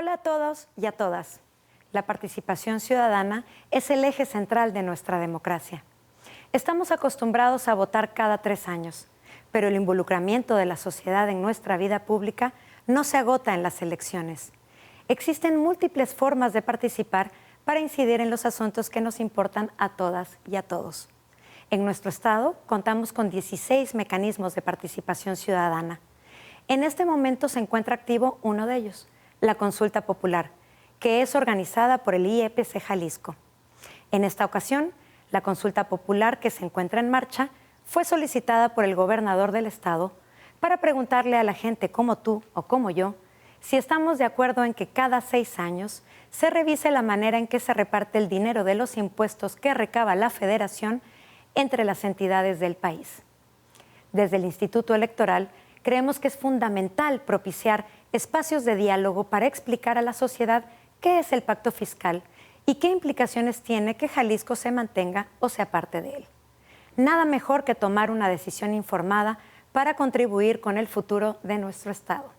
Hola a todos y a todas. La participación ciudadana es el eje central de nuestra democracia. Estamos acostumbrados a votar cada 3 años, pero el involucramiento de la sociedad en nuestra vida pública no se agota en las elecciones. Existen múltiples formas de participar para incidir en los asuntos que nos importan a todas y a todos. En nuestro estado contamos con 16 mecanismos de participación ciudadana. En este momento se encuentra activo uno de ellos, la consulta popular, que es organizada por el IEPC Jalisco. En esta ocasión, la consulta popular que se encuentra en marcha fue solicitada por el gobernador del estado para preguntarle a la gente como tú o como yo si estamos de acuerdo en que cada 6 años se revise la manera en que se reparte el dinero de los impuestos que recaba la Federación entre las entidades del país. Desde el Instituto Electoral creemos que es fundamental propiciar espacios de diálogo para explicar a la sociedad qué es el pacto fiscal y qué implicaciones tiene que Jalisco se mantenga o sea parte de él. Nada mejor que tomar una decisión informada para contribuir con el futuro de nuestro estado.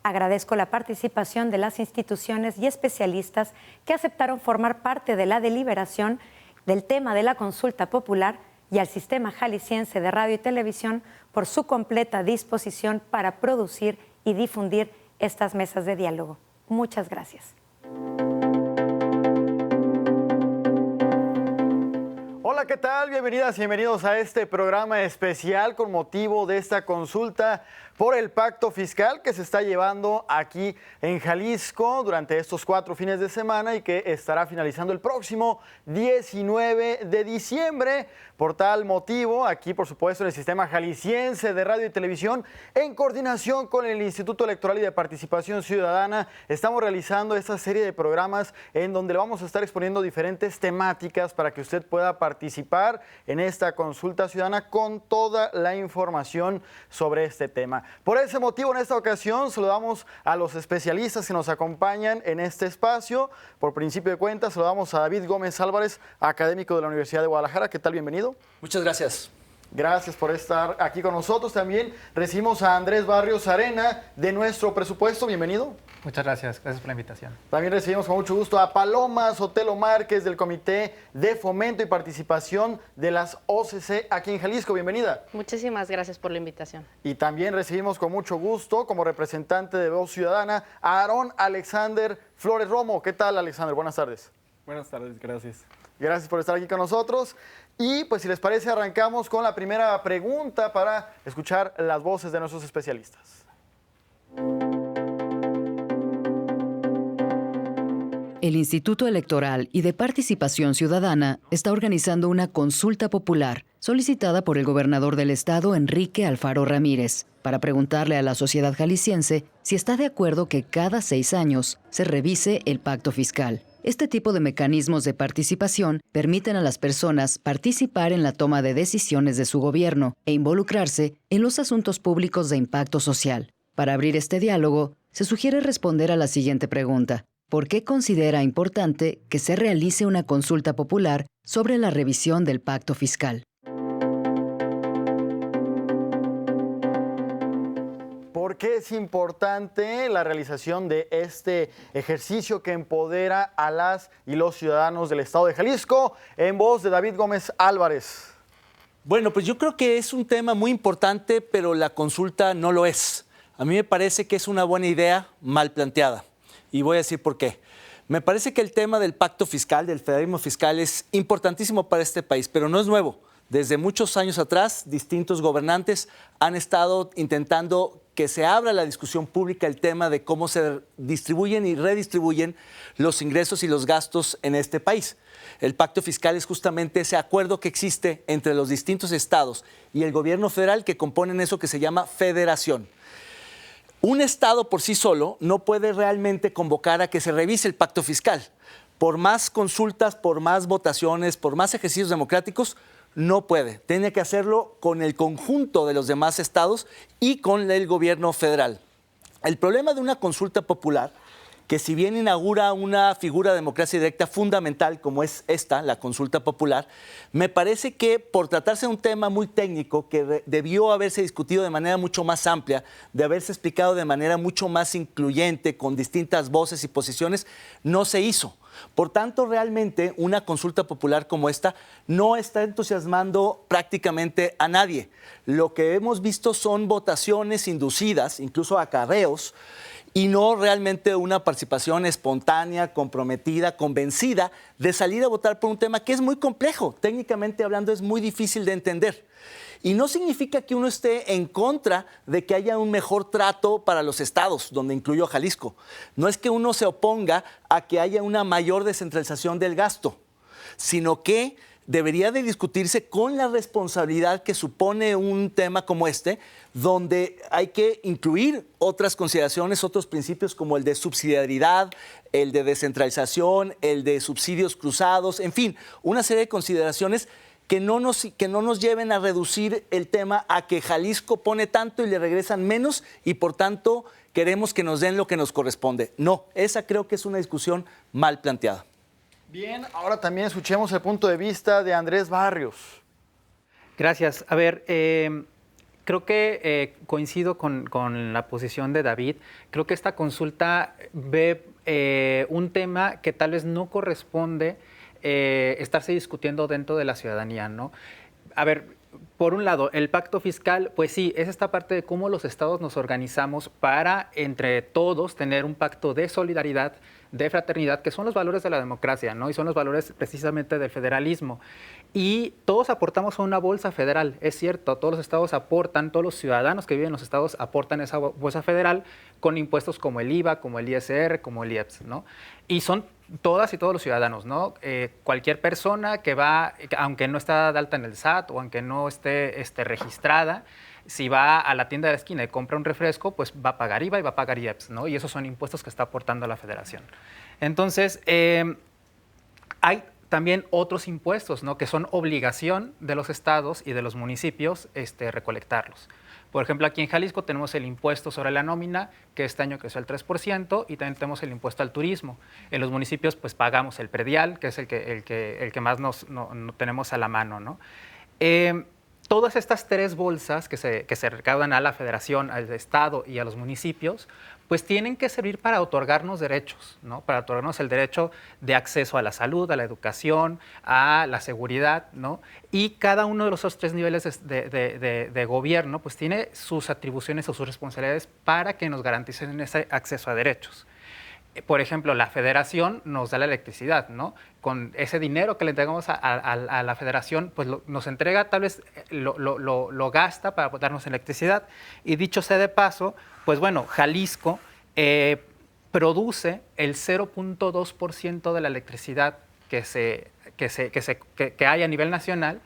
Agradezco la participación de las instituciones y especialistas que aceptaron formar parte de la deliberación del tema de la consulta popular y al Sistema Jalisciense de Radio y Televisión por su completa disposición para producir y difundir estas mesas de diálogo. Muchas gracias. Hola, ¿qué tal? Bienvenidas y bienvenidos a este programa especial con motivo de esta consulta por el pacto fiscal que se está llevando aquí en Jalisco durante estos 4 fines de semana y que estará finalizando el próximo 19 de diciembre. Por tal motivo, aquí por supuesto en el Sistema Jalisciense de Radio y Televisión, en coordinación con el Instituto Electoral y de Participación Ciudadana, estamos realizando esta serie de programas en donde le vamos a estar exponiendo diferentes temáticas para que usted pueda participar en esta consulta ciudadana con toda la información sobre este tema. Por ese motivo, en esta ocasión, saludamos a los especialistas que nos acompañan en este espacio. Por principio de cuentas, saludamos a David Gómez Álvarez, académico de la Universidad de Guadalajara. ¿Qué tal? Bienvenido. Muchas gracias. Gracias por estar aquí con nosotros. También recibimos a Andrés Barrios Arena de Nuestro Presupuesto. Bienvenido. Muchas gracias por la invitación. También recibimos con mucho gusto a Paloma Sotelo Márquez del Comité de Fomento y Participación de las OCC aquí en Jalisco. Bienvenida. Muchísimas gracias por la invitación. Y también recibimos con mucho gusto como representante de Voz Ciudadana a Aarón Alexander Flores Romo. ¿Qué tal, Alexander? Buenas tardes. Buenas tardes, gracias. Gracias por estar aquí con nosotros. Y pues si les parece, arrancamos con la primera pregunta para escuchar las voces de nuestros especialistas. El Instituto Electoral y de Participación Ciudadana está organizando una consulta popular solicitada por el gobernador del estado, Enrique Alfaro Ramírez, para preguntarle a la sociedad jalisciense si está de acuerdo que cada 6 años se revise el pacto fiscal. Este tipo de mecanismos de participación permiten a las personas participar en la toma de decisiones de su gobierno e involucrarse en los asuntos públicos de impacto social. Para abrir este diálogo, se sugiere responder a la siguiente pregunta. ¿Por qué considera importante que se realice una consulta popular sobre la revisión del pacto fiscal? ¿Por qué es importante la realización de este ejercicio que empodera a las y los ciudadanos del estado de Jalisco? En voz de David Gómez Álvarez. Bueno, pues yo creo que es un tema muy importante, pero la consulta no lo es. A mí me parece que es una buena idea mal planteada. Y voy a decir por qué. Me parece que el tema del pacto fiscal, del federalismo fiscal, es importantísimo para este país, pero no es nuevo. Desde muchos años atrás, distintos gobernantes han estado intentando que se abra la discusión pública el tema de cómo se distribuyen y redistribuyen los ingresos y los gastos en este país. El pacto fiscal es justamente ese acuerdo que existe entre los distintos estados y el gobierno federal que componen eso que se llama federación. Un estado por sí solo no puede realmente convocar a que se revise el pacto fiscal. Por más consultas, por más votaciones, por más ejercicios democráticos, no puede. Tiene que hacerlo con el conjunto de los demás estados y con el gobierno federal. El problema de una consulta popular que si bien inaugura una figura de democracia directa fundamental como es esta, la consulta popular, me parece que por tratarse de un tema muy técnico que debió haberse discutido de manera mucho más amplia, de haberse explicado de manera mucho más incluyente, con distintas voces y posiciones, no se hizo. Por tanto, realmente una consulta popular como esta no está entusiasmando prácticamente a nadie. Lo que hemos visto son votaciones inducidas, incluso acarreos, y no realmente una participación espontánea, comprometida, convencida de salir a votar por un tema que es muy complejo. Técnicamente hablando, es muy difícil de entender. Y no significa que uno esté en contra de que haya un mejor trato para los estados, donde incluyo a Jalisco. No es que uno se oponga a que haya una mayor descentralización del gasto, sino que debería de discutirse con la responsabilidad que supone un tema como este, donde hay que incluir otras consideraciones, otros principios como el de subsidiariedad, el de descentralización, el de subsidios cruzados, en fin, una serie de consideraciones que no nos lleven a reducir el tema a que Jalisco pone tanto y le regresan menos y por tanto queremos que nos den lo que nos corresponde. No, esa creo que es una discusión mal planteada. Bien, ahora también escuchemos el punto de vista de Andrés Barrios. Gracias. A ver, creo que coincido con la posición de David. Creo que esta consulta ve un tema que tal vez no corresponde estarse discutiendo dentro de la ciudadanía, ¿no? A ver, por un lado, el pacto fiscal, pues sí, es esta parte de cómo los estados nos organizamos para entre todos tener un pacto de solidaridad, de fraternidad, que son los valores de la democracia, ¿no? Y son los valores precisamente del federalismo. Y todos aportamos a una bolsa federal, es cierto, todos los estados aportan, todos los ciudadanos que viven en los estados aportan esa bolsa federal con impuestos como el IVA, como el ISR, como el IEPS, ¿no? Y son todas y todos los ciudadanos, ¿no? Cualquier persona que va, aunque no está de alta en el SAT o aunque no esté registrada, si va a la tienda de la esquina y compra un refresco, pues va a pagar IVA y va a pagar IEPS, ¿no? Y esos son impuestos que está aportando la federación. Entonces, hay también otros impuestos, ¿no? Que son obligación de los estados y de los municipios recolectarlos. Por ejemplo, aquí en Jalisco tenemos el impuesto sobre la nómina, que este año creció al 3%, y también tenemos el impuesto al turismo. En los municipios, pues pagamos el predial, que es el que más no tenemos a la mano, ¿no? Todas estas tres bolsas que se recaudan a la federación, al estado y a los municipios, pues tienen que servir para otorgarnos derechos, ¿no? Para otorgarnos el derecho de acceso a la salud, a la educación, a la seguridad, ¿no? Y cada uno de los tres niveles de gobierno pues tiene sus atribuciones o sus responsabilidades para que nos garanticen ese acceso a derechos. Por ejemplo, la federación nos da la electricidad, ¿no? Con ese dinero que le entregamos a la federación, pues nos entrega, tal vez lo gasta para darnos electricidad. Y dicho sea de paso, pues bueno, Jalisco produce el 0.2% de la electricidad que hay a nivel nacional,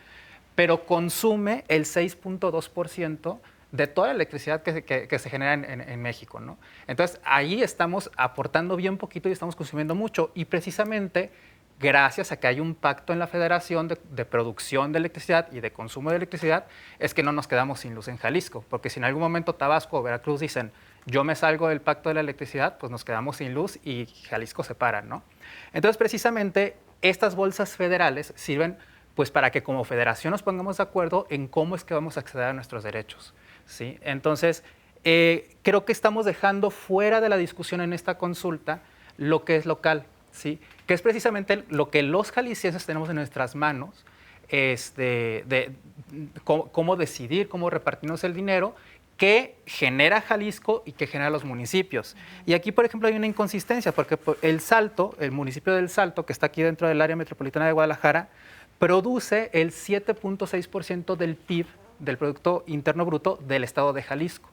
pero consume el 6.2% de toda la electricidad que se genera en México, ¿no? Entonces, ahí estamos aportando bien poquito y estamos consumiendo mucho. Y precisamente, gracias a que hay un pacto en la federación de producción de electricidad y de consumo de electricidad, es que no nos quedamos sin luz en Jalisco. Porque si en algún momento Tabasco o Veracruz dicen, yo me salgo del pacto de la electricidad, pues nos quedamos sin luz y Jalisco se para, ¿no? Entonces, precisamente, estas bolsas federales sirven pues para que como federación nos pongamos de acuerdo en cómo es que vamos a acceder a nuestros derechos, ¿sí? Entonces, creo que estamos dejando fuera de la discusión en esta consulta lo que es local, ¿sí? Que es precisamente lo que los jaliscienses tenemos en nuestras manos, cómo decidir, cómo repartirnos el dinero que genera Jalisco y que genera los municipios. Y aquí, por ejemplo, hay una inconsistencia, porque el Salto, el municipio del Salto, que está aquí dentro del área metropolitana de Guadalajara, produce el 7.6% del PIB, del Producto Interno Bruto del estado de Jalisco.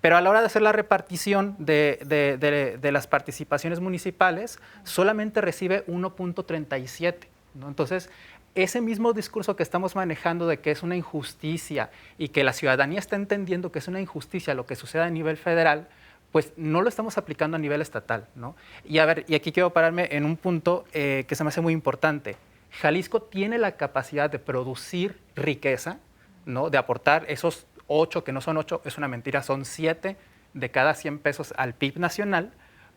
Pero a la hora de hacer la repartición de las participaciones municipales, solamente recibe 1.37, ¿no? Entonces, ese mismo discurso que estamos manejando de que es una injusticia y que la ciudadanía está entendiendo que es una injusticia lo que sucede a nivel federal, pues no lo estamos aplicando a nivel estatal, ¿no? Y a ver, y aquí quiero pararme en un punto que se me hace muy importante. Jalisco tiene la capacidad de producir riqueza, ¿no? De aportar esos 8, que no son 8, es una mentira, son 7 de cada 100 pesos al PIB nacional,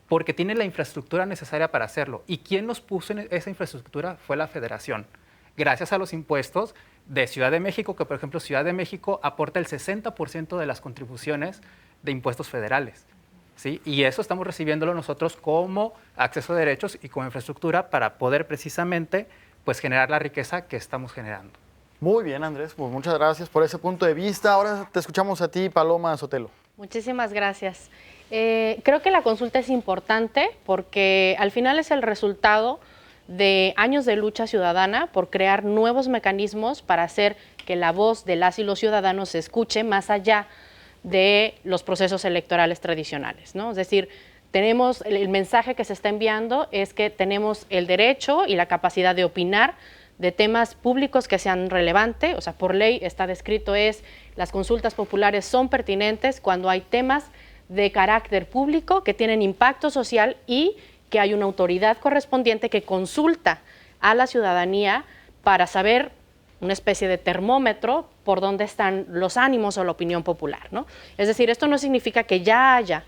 porque tiene la infraestructura necesaria para hacerlo. ¿Y quién nos puso en esa infraestructura? Fue la Federación. Gracias a los impuestos de Ciudad de México, que por ejemplo Ciudad de México aporta el 60% de las contribuciones de impuestos federales. ¿Sí? Y eso estamos recibiéndolo nosotros como acceso a derechos y como infraestructura para poder precisamente pues, generar la riqueza que estamos generando. Muy bien, Andrés, pues muchas gracias por ese punto de vista. Ahora te escuchamos a ti, Paloma Sotelo. Muchísimas gracias. Creo que la consulta es importante porque al final es el resultado de años de lucha ciudadana por crear nuevos mecanismos para hacer que la voz de las y los ciudadanos se escuche más allá de los procesos electorales tradicionales, ¿no? Es decir, tenemos el mensaje que se está enviando es que tenemos el derecho y la capacidad de opinar de temas públicos que sean relevantes, o sea, por ley está descrito las consultas populares son pertinentes cuando hay temas de carácter público que tienen impacto social y que hay una autoridad correspondiente que consulta a la ciudadanía para saber una especie de termómetro por dónde están los ánimos o la opinión popular, ¿no? Es decir, esto no significa que ya haya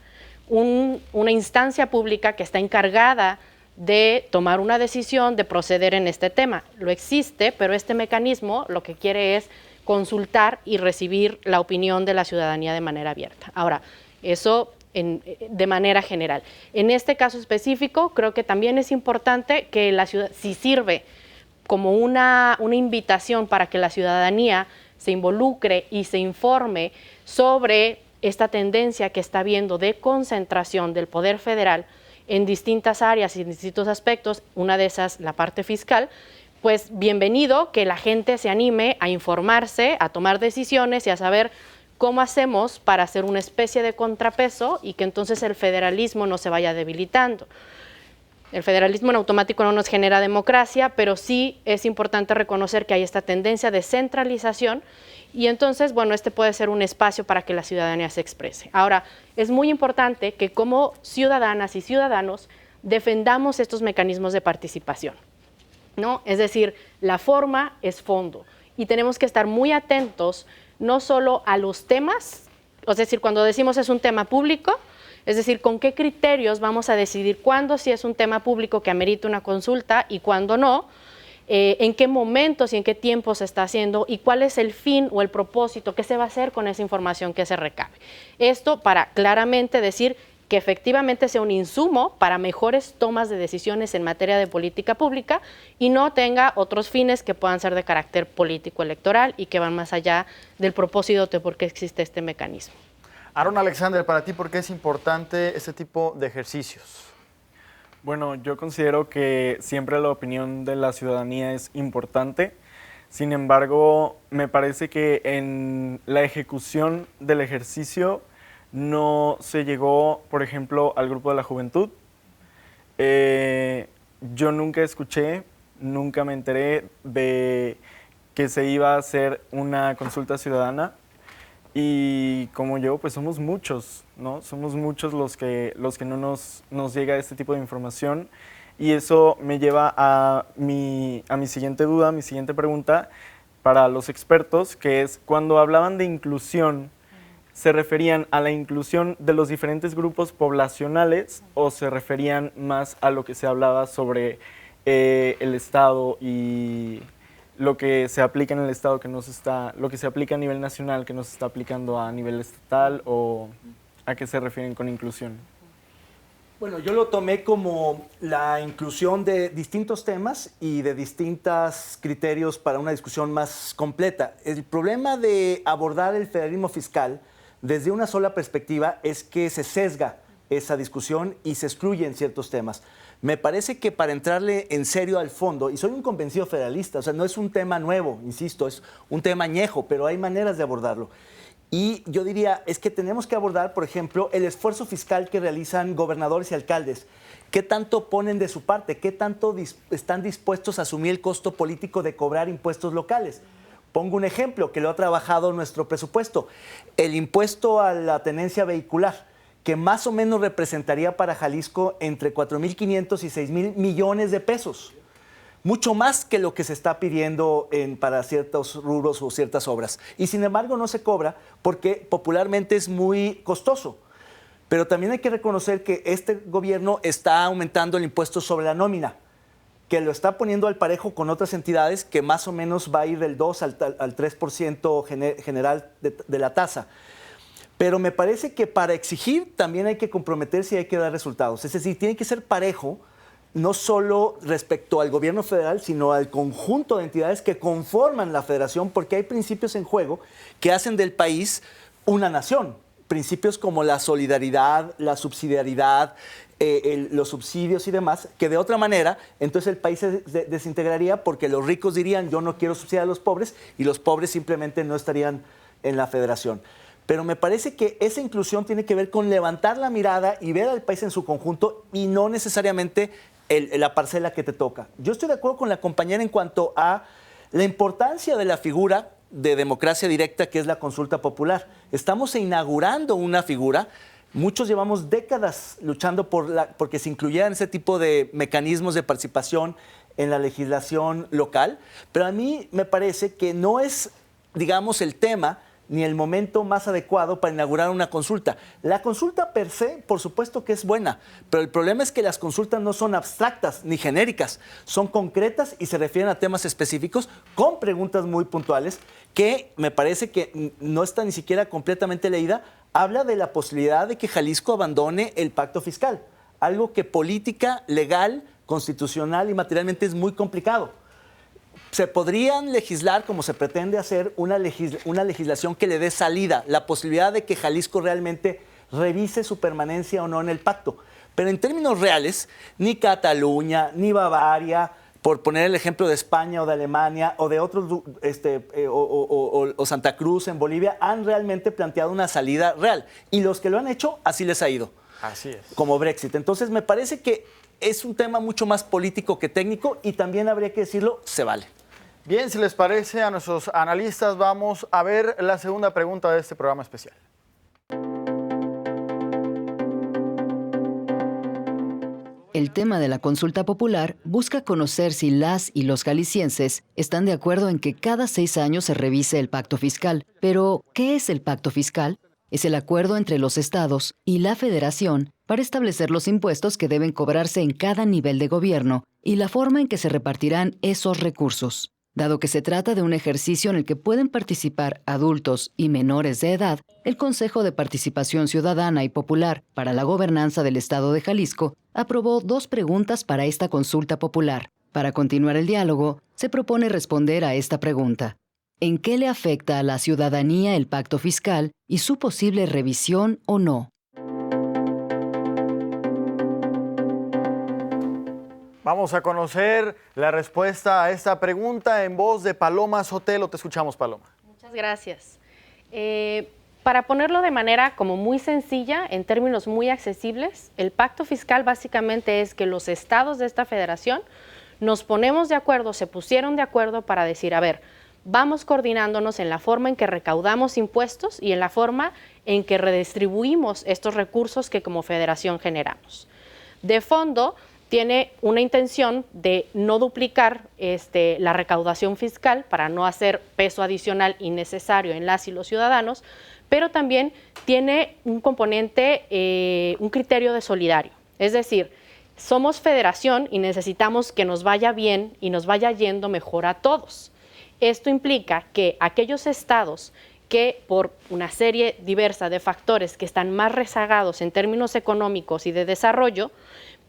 una instancia pública que está encargada de tomar una decisión, de proceder en este tema. Lo existe, pero este mecanismo lo que quiere es consultar y recibir la opinión de la ciudadanía de manera abierta. Ahora, eso de manera general. En este caso específico, creo que también es importante que la ciudad, si sirve como una invitación para que la ciudadanía se involucre y se informe sobre esta tendencia que está habiendo de concentración del poder federal en distintas áreas y en distintos aspectos, una de esas la parte fiscal, pues bienvenido que la gente se anime a informarse, a tomar decisiones y a saber cómo hacemos para hacer una especie de contrapeso y que entonces el federalismo no se vaya debilitando. El federalismo en automático no nos genera democracia, pero sí es importante reconocer que hay esta tendencia de centralización y entonces, bueno, este puede ser un espacio para que la ciudadanía se exprese. Ahora, es muy importante que como ciudadanas y ciudadanos defendamos estos mecanismos de participación, ¿no? Es decir, la forma es fondo y tenemos que estar muy atentos no solo a los temas, es decir, cuando decimos es un tema público, es decir, con qué criterios vamos a decidir cuándo sí es un tema público que amerita una consulta y cuándo no, en qué momentos y en qué tiempo se está haciendo y cuál es el fin o el propósito, qué se va a hacer con esa información que se recabe. Esto para claramente decir que efectivamente sea un insumo para mejores tomas de decisiones en materia de política pública y no tenga otros fines que puedan ser de carácter político electoral y que van más allá del propósito de por qué existe este mecanismo. Aaron Alexander, para ti, ¿por qué es importante este tipo de ejercicios? Bueno, yo considero que siempre la opinión de la ciudadanía es importante. Sin embargo, me parece que en la ejecución del ejercicio no se llegó, por ejemplo, al grupo de la juventud. Yo nunca escuché, nunca me enteré de que se iba a hacer una consulta ciudadana. Y como yo, pues somos muchos, ¿no? Somos muchos los que no nos llega este tipo de información. Y eso me lleva a mi siguiente duda, mi siguiente pregunta para los expertos, que es, cuando hablaban de inclusión, ¿se referían a la inclusión de los diferentes grupos poblacionales o se referían más a lo que se hablaba sobre el Estado y lo que se aplica en el Estado, lo que se aplica a nivel nacional, que no se está aplicando a nivel estatal, o a qué se refieren con inclusión? Bueno, yo lo tomé como la inclusión de distintos temas y de distintos criterios para una discusión más completa. El problema de abordar el federalismo fiscal desde una sola perspectiva es que se sesga esa discusión y se excluyen ciertos temas. Me parece que para entrarle en serio al fondo, y soy un convencido federalista, o sea, no es un tema nuevo, insisto, es un tema añejo, pero hay maneras de abordarlo. Y yo diría, es que tenemos que abordar, por ejemplo, el esfuerzo fiscal que realizan gobernadores y alcaldes. ¿Qué tanto ponen de su parte? ¿Qué tanto están dispuestos a asumir el costo político de cobrar impuestos locales? Pongo un ejemplo que lo ha trabajado nuestro presupuesto. El impuesto a la tenencia vehicular, que más o menos representaría para Jalisco entre 4.500 y 6.000 millones de pesos. Mucho más que lo que se está pidiendo para ciertos rubros o ciertas obras. Y sin embargo no se cobra porque popularmente es muy costoso. Pero también hay que reconocer que este gobierno está aumentando el impuesto sobre la nómina, que lo está poniendo al parejo con otras entidades, que más o menos va a ir del 2 al 3% general de la tasa. Pero me parece que para exigir también hay que comprometerse y hay que dar resultados. Es decir, tiene que ser parejo, no solo respecto al gobierno federal, sino al conjunto de entidades que conforman la federación, porque hay principios en juego que hacen del país una nación. Principios como la solidaridad, la subsidiariedad, los subsidios y demás, que de otra manera, entonces el país se desintegraría porque los ricos dirían yo no quiero subsidiar a los pobres y los pobres simplemente no estarían en la federación. Pero me parece que esa inclusión tiene que ver con levantar la mirada y ver al país en su conjunto y no necesariamente la parcela que te toca. Yo estoy de acuerdo con la compañera en cuanto a la importancia de la figura de democracia directa que es la consulta popular. Estamos inaugurando una figura. Muchos llevamos décadas luchando porque se incluyeran ese tipo de mecanismos de participación en la legislación local, pero a mí me parece que no es, digamos, el tema ni el momento más adecuado para inaugurar una consulta. La consulta per se, por supuesto que es buena, pero el problema es que las consultas no son abstractas ni genéricas, son concretas y se refieren a temas específicos con preguntas muy puntuales que me parece que no está ni siquiera completamente leída. Habla de la posibilidad de que Jalisco abandone el pacto fiscal, algo que política, legal, constitucional y materialmente es muy complicado. Se podrían legislar, como se pretende hacer, una legislación que le dé salida, la posibilidad de que Jalisco realmente revise su permanencia o no en el pacto. Pero en términos reales, ni Cataluña, ni Bavaria, por poner el ejemplo de España o de Alemania o de otros, o Santa Cruz en Bolivia, han realmente planteado una salida real. Y los que lo han hecho, así les ha ido. Así es. Como Brexit. Entonces, me parece que es un tema mucho más político que técnico y también habría que decirlo, se vale. Bien, si les parece a nuestros analistas, vamos a ver la segunda pregunta de este programa especial. El tema de la consulta popular busca conocer si las y los jaliscienses están de acuerdo en que cada 6 años se revise el pacto fiscal. Pero, ¿qué es el pacto fiscal? Es el acuerdo entre los estados y la federación para establecer los impuestos que deben cobrarse en cada nivel de gobierno y la forma en que se repartirán esos recursos. Dado que se trata de un ejercicio en el que pueden participar adultos y menores de edad, el Consejo de Participación Ciudadana y Popular para la Gobernanza del Estado de Jalisco aprobó 2 preguntas para esta consulta popular. Para continuar el diálogo, se propone responder a esta pregunta. ¿En qué le afecta a la ciudadanía el pacto fiscal y su posible revisión o no? Vamos a conocer la respuesta a esta pregunta en voz de Paloma Sotelo. Te escuchamos, Paloma. Muchas gracias. Para ponerlo de manera como muy sencilla, en términos muy accesibles, el pacto fiscal básicamente es que los estados de esta federación nos ponemos de acuerdo, se pusieron de acuerdo para decir, a ver, vamos coordinándonos en la forma en que recaudamos impuestos y en la forma en que redistribuimos estos recursos que como federación generamos. De fondo, tiene una intención de no duplicar la recaudación fiscal para no hacer peso adicional innecesario en las y los ciudadanos, pero también tiene un componente, un criterio de solidario. Es decir, somos federación y necesitamos que nos vaya bien y nos vaya yendo mejor a todos. Esto implica que aquellos estados que por una serie diversa de factores que están más rezagados en términos económicos y de desarrollo,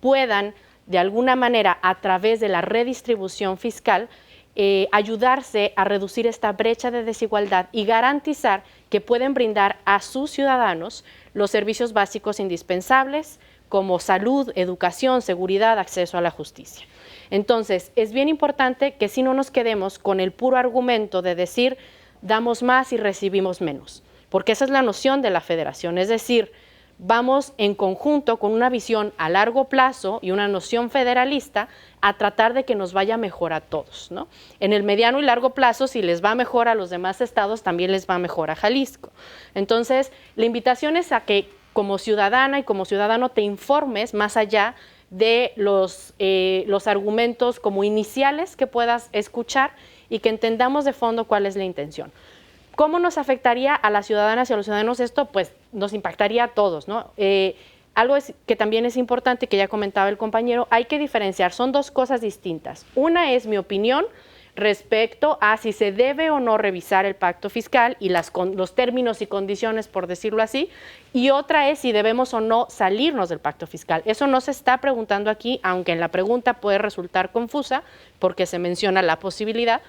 puedan de alguna manera a través de la redistribución fiscal ayudarse a reducir esta brecha de desigualdad y garantizar que pueden brindar a sus ciudadanos los servicios básicos indispensables como salud, educación, seguridad, acceso a la justicia. Entonces, es bien importante que si no nos quedemos con el puro argumento de decir damos más y recibimos menos, porque esa es la noción de la federación, es decir, vamos en conjunto con una visión a largo plazo y una noción federalista a tratar de que nos vaya mejor a todos, ¿no? En el mediano y largo plazo, si les va mejor a los demás estados, también les va mejor a Jalisco. Entonces, la invitación es a que como ciudadana y como ciudadano te informes más allá de los argumentos como iniciales que puedas escuchar y que entendamos de fondo cuál es la intención. ¿Cómo nos afectaría a las ciudadanas y a los ciudadanos esto? Pues nos impactaría a todos, ¿no? Algo que también es importante, que ya comentaba el compañero, hay que diferenciar, son dos cosas distintas. Una es mi opinión respecto a si se debe o no revisar el pacto fiscal y los términos y condiciones, por decirlo así, y otra es si debemos o no salirnos del pacto fiscal. Eso no se está preguntando aquí, aunque en la pregunta puede resultar confusa porque se menciona la posibilidad,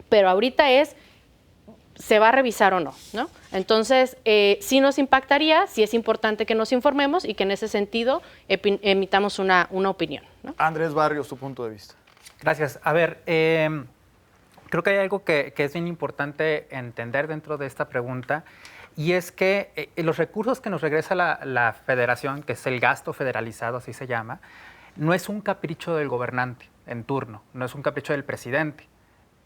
pero ahorita es, ¿se va a revisar o no? ¿No? Entonces, sí nos impactaría, sí es importante que nos informemos y que en ese sentido emitamos una opinión, ¿no? Andrés Barrios, tu punto de vista. Gracias. A ver, creo que hay algo que es bien importante entender dentro de esta pregunta, y es que los recursos que nos regresa la federación, que es el gasto federalizado, así se llama, no es un capricho del gobernante en turno, no es un capricho del presidente,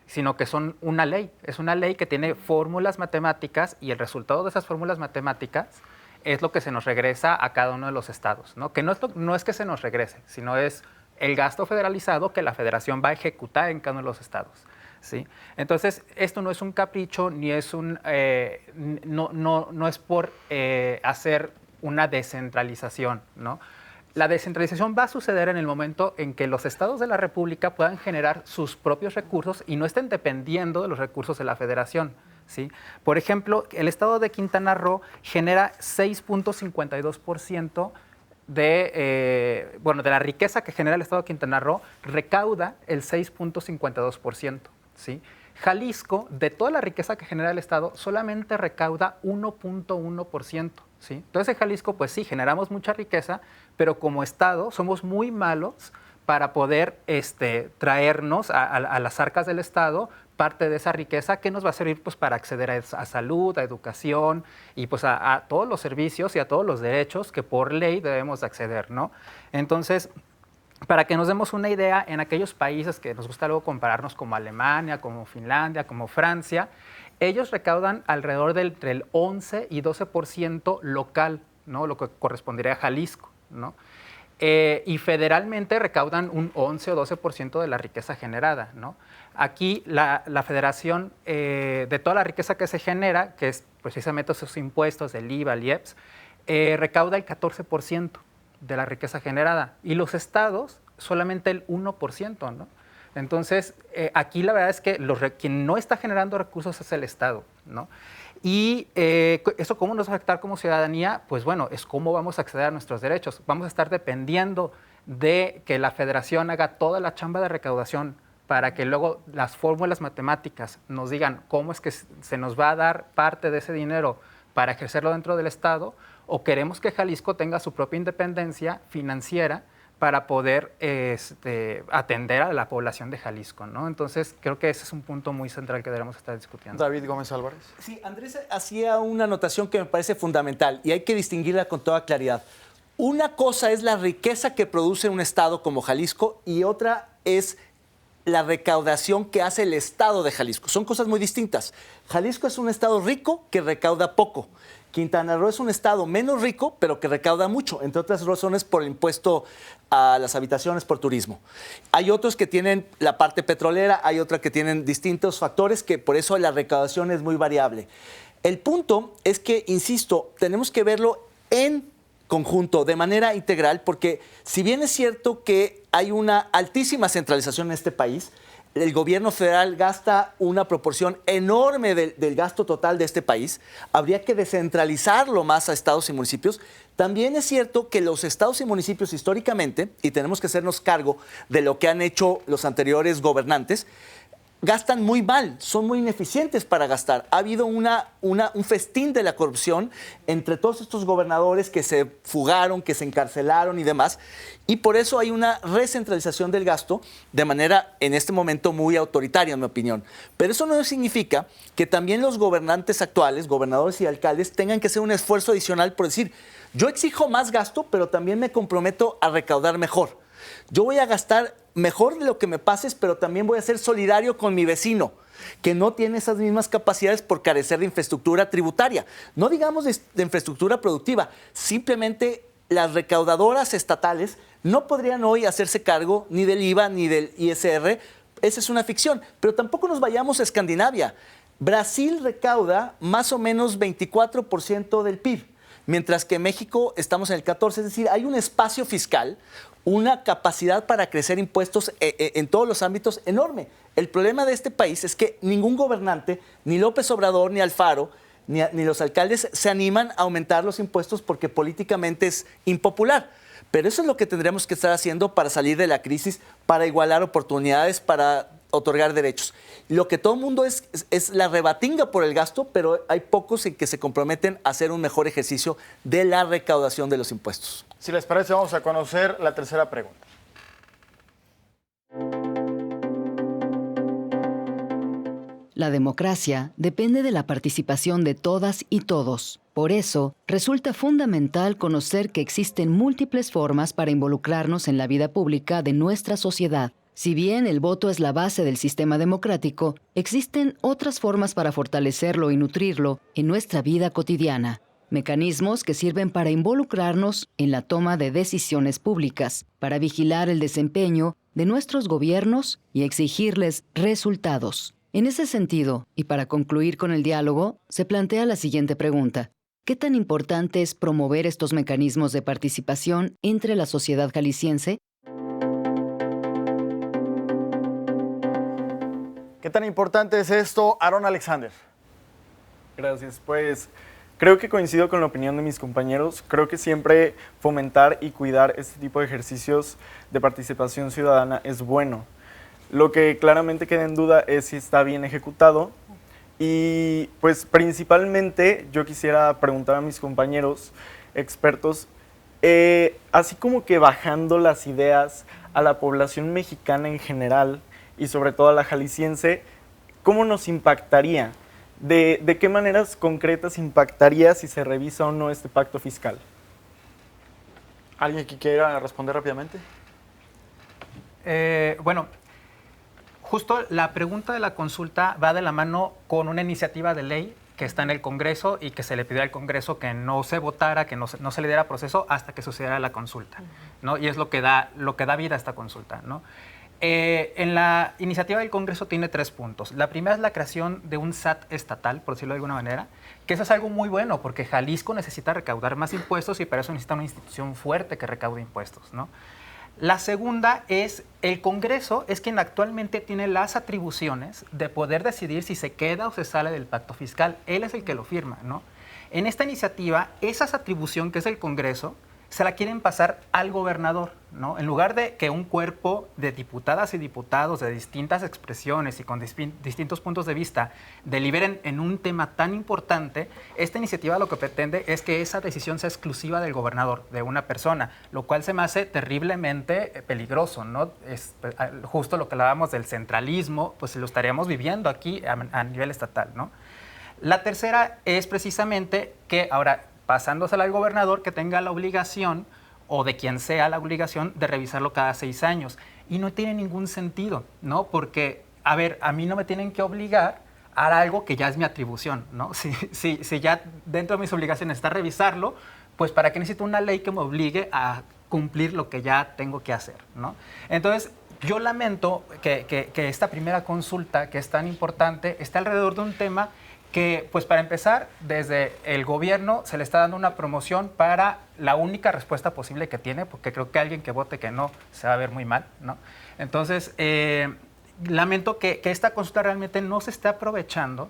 sino que son una ley. Es una ley que tiene fórmulas matemáticas y el resultado de esas fórmulas matemáticas es lo que se nos regresa a cada uno de los estados, ¿no? Que no es que se nos regrese, sino es el gasto federalizado que la federación va a ejecutar en cada uno de los estados, ¿sí? Entonces, esto no es un capricho ni es no es por hacer una descentralización, ¿no? La descentralización va a suceder en el momento en que los estados de la República puedan generar sus propios recursos y no estén dependiendo de los recursos de la federación, ¿sí? Por ejemplo, el estado de Quintana Roo genera 6.52% de la riqueza que genera el estado de Quintana Roo, recauda el 6.52%, ¿sí? Jalisco, de toda la riqueza que genera el estado, solamente recauda 1.1%, ¿sí? Entonces en Jalisco, pues sí, generamos mucha riqueza, pero como estado somos muy malos para poder traernos a las arcas del estado parte de esa riqueza que nos va a servir pues, para acceder a salud, a educación y pues a todos los servicios y a todos los derechos que por ley debemos de acceder, ¿no? Entonces, para que nos demos una idea, en aquellos países que nos gusta luego compararnos como Alemania, como Finlandia, como Francia, ellos recaudan alrededor entre el 11 y 12% local, ¿no? Lo que correspondería a Jalisco, ¿no? Y federalmente recaudan un 11 o 12% de la riqueza generada, ¿no? Aquí la federación, de toda la riqueza que se genera, que es precisamente esos impuestos del IVA, el IEPS, recauda el 14% de la riqueza generada y los estados solamente el 1%, ¿no? Entonces, aquí la verdad es que quien no está generando recursos es el Estado, ¿no? Y eso, ¿cómo nos va a afectar como ciudadanía? Pues bueno, es cómo vamos a acceder a nuestros derechos. Vamos a estar dependiendo de que la federación haga toda la chamba de recaudación para que luego las fórmulas matemáticas nos digan cómo es que se nos va a dar parte de ese dinero para ejercerlo dentro del Estado, o queremos que Jalisco tenga su propia independencia financiera para poder atender a la población de Jalisco, ¿no? Entonces, creo que ese es un punto muy central que debemos estar discutiendo. David Gómez Álvarez. Sí, Andrés hacía una anotación que me parece fundamental y hay que distinguirla con toda claridad. Una cosa es la riqueza que produce un estado como Jalisco y otra es la recaudación que hace el estado de Jalisco. Son cosas muy distintas. Jalisco es un estado rico que recauda poco. Quintana Roo es un estado menos rico, pero que recauda mucho, entre otras razones por el impuesto a las habitaciones por turismo. Hay otros que tienen la parte petrolera, hay otros que tienen distintos factores que por eso la recaudación es muy variable. El punto es que, insisto, tenemos que verlo en conjunto, de manera integral, porque si bien es cierto que hay una altísima centralización en este país, el gobierno federal gasta una proporción enorme del gasto total de este país, habría que descentralizarlo más a estados y municipios. También es cierto que los estados y municipios históricamente, y tenemos que hacernos cargo de lo que han hecho los anteriores gobernantes, gastan muy mal, son muy ineficientes para gastar. Ha habido un festín de la corrupción entre todos estos gobernadores que se fugaron, que se encarcelaron y demás, y por eso hay una recentralización del gasto de manera, en este momento, muy autoritaria, en mi opinión. Pero eso no significa que también los gobernantes actuales, gobernadores y alcaldes, tengan que hacer un esfuerzo adicional por decir, yo exijo más gasto, pero también me comprometo a recaudar mejor. Yo voy a gastar mejor de lo que me pases, pero también voy a ser solidario con mi vecino, que no tiene esas mismas capacidades por carecer de infraestructura tributaria. No digamos de infraestructura productiva, simplemente las recaudadoras estatales no podrían hoy hacerse cargo ni del IVA ni del ISR. Esa es una ficción, pero tampoco nos vayamos a Escandinavia. Brasil recauda más o menos 24% del PIB. mientras que en México estamos en el 14, es decir, hay un espacio fiscal, una capacidad para crecer impuestos en todos los ámbitos enorme. El problema de este país es que ningún gobernante, ni López Obrador, ni Alfaro, ni los alcaldes se animan a aumentar los impuestos porque políticamente es impopular. Pero eso es lo que tendremos que estar haciendo para salir de la crisis, para igualar oportunidades, para otorgar derechos. Lo que todo el mundo es la rebatinga por el gasto, pero hay pocos en que se comprometen a hacer un mejor ejercicio de la recaudación de los impuestos. Si les parece, vamos a conocer la tercera pregunta. La democracia depende de la participación de todas y todos. Por eso, resulta fundamental conocer que existen múltiples formas para involucrarnos en la vida pública de nuestra sociedad. Si bien el voto es la base del sistema democrático, existen otras formas para fortalecerlo y nutrirlo en nuestra vida cotidiana. Mecanismos que sirven para involucrarnos en la toma de decisiones públicas, para vigilar el desempeño de nuestros gobiernos y exigirles resultados. En ese sentido, y para concluir con el diálogo, se plantea la siguiente pregunta. ¿Qué tan importante es promover estos mecanismos de participación entre la sociedad jalisciense? ¿Qué tan importante es esto, Aaron Alexander? Gracias, pues creo que coincido con la opinión de mis compañeros. Creo que siempre fomentar y cuidar este tipo de ejercicios de participación ciudadana es bueno. Lo que claramente queda en duda es si está bien ejecutado y pues principalmente yo quisiera preguntar a mis compañeros expertos, así como que bajando las ideas a la población mexicana en general y sobre todo a la jalisciense, ¿cómo nos impactaría? ¿De qué maneras concretas impactaría si se revisa o no este pacto fiscal? ¿Alguien que quiera responder rápidamente? Bueno, justo la pregunta de la consulta va de la mano con una iniciativa de ley que está en el Congreso y que se le pidió al Congreso que no se votara, que no se le diera proceso hasta que sucediera la consulta, ¿no? Y es lo que da vida a esta consulta, ¿no? En la iniciativa del Congreso tiene 3 puntos. La primera es la creación de un SAT estatal, por decirlo de alguna manera, que eso es algo muy bueno porque Jalisco necesita recaudar más impuestos y para eso necesita una institución fuerte que recaude impuestos, ¿no? La segunda es el Congreso es quien actualmente tiene las atribuciones de poder decidir si se queda o se sale del pacto fiscal. Él es el que lo firma, ¿no? En esta iniciativa, esa atribución que es el Congreso se la quieren pasar al gobernador, ¿no? En lugar de que un cuerpo de diputadas y diputados de distintas expresiones y con distintos puntos de vista deliberen en un tema tan importante, esta iniciativa lo que pretende es que esa decisión sea exclusiva del gobernador, de una persona, lo cual se me hace terriblemente peligroso, ¿no? Es justo lo que hablábamos del centralismo, pues lo estaríamos viviendo aquí a nivel estatal, ¿no? La tercera es precisamente que ahora, pasándosela al gobernador, que tenga la obligación, o de quien sea la obligación, de revisarlo cada 6 años. Y no tiene ningún sentido, ¿no? Porque, a ver, a mí no me tienen que obligar a algo que ya es mi atribución, ¿no? Si ya dentro de mis obligaciones está revisarlo, pues ¿para qué necesito una ley que me obligue a cumplir lo que ya tengo que hacer, ¿no? Entonces, yo lamento que esta primera consulta, que es tan importante, está alrededor de un tema que, pues para empezar, desde el gobierno se le está dando una promoción para la única respuesta posible que tiene, porque creo que alguien que vote que no se va a ver muy mal, ¿no? Entonces, lamento que esta consulta realmente no se esté aprovechando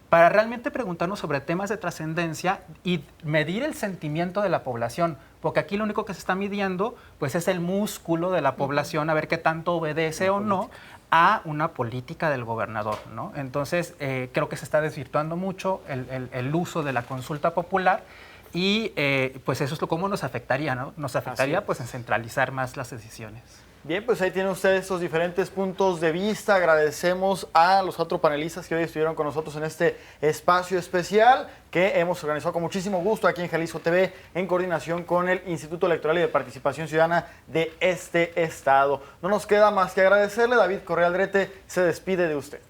para realmente preguntarnos sobre temas de trascendencia y medir el sentimiento de la población, porque aquí lo único que se está midiendo pues es el músculo de la población, a ver qué tanto obedece o no a una política del gobernador, ¿no? Entonces, creo que se está desvirtuando mucho el uso de la consulta popular y pues eso es cómo nos afectaría, ¿no? Nos afectaría pues en centralizar más las decisiones. Bien, pues ahí tienen ustedes estos diferentes puntos de vista. Agradecemos a los 4 panelistas que hoy estuvieron con nosotros en este espacio especial que hemos organizado con muchísimo gusto aquí en Jalisco TV en coordinación con el Instituto Electoral y de Participación Ciudadana de este estado. No nos queda más que agradecerle. David Correa Aldrete se despide de usted.